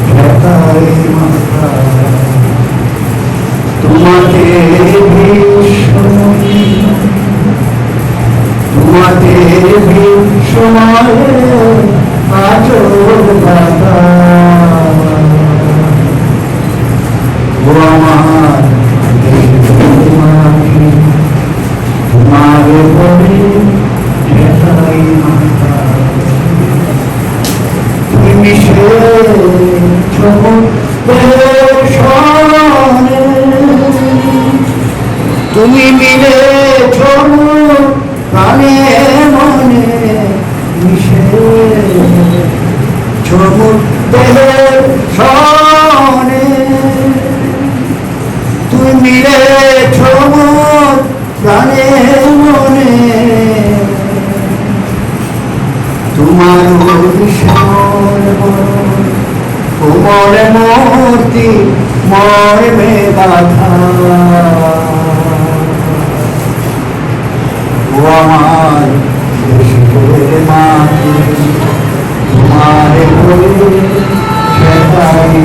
ঠেকাই মাথা তোমাকে তোমাকে সময়ে আজো বাতা ও আমার মাটি তোমার বলে ঠেকাই মাথা তুমি সে তুমি মিলে প্রাণে মনে মিশে দেহের সনে তুমি মিলে প্রাণে মনে তোমার কোমরে মূর্তি মর্মে বাধা ও আমার দেশের মাটি তোমার বলে ঠেকাই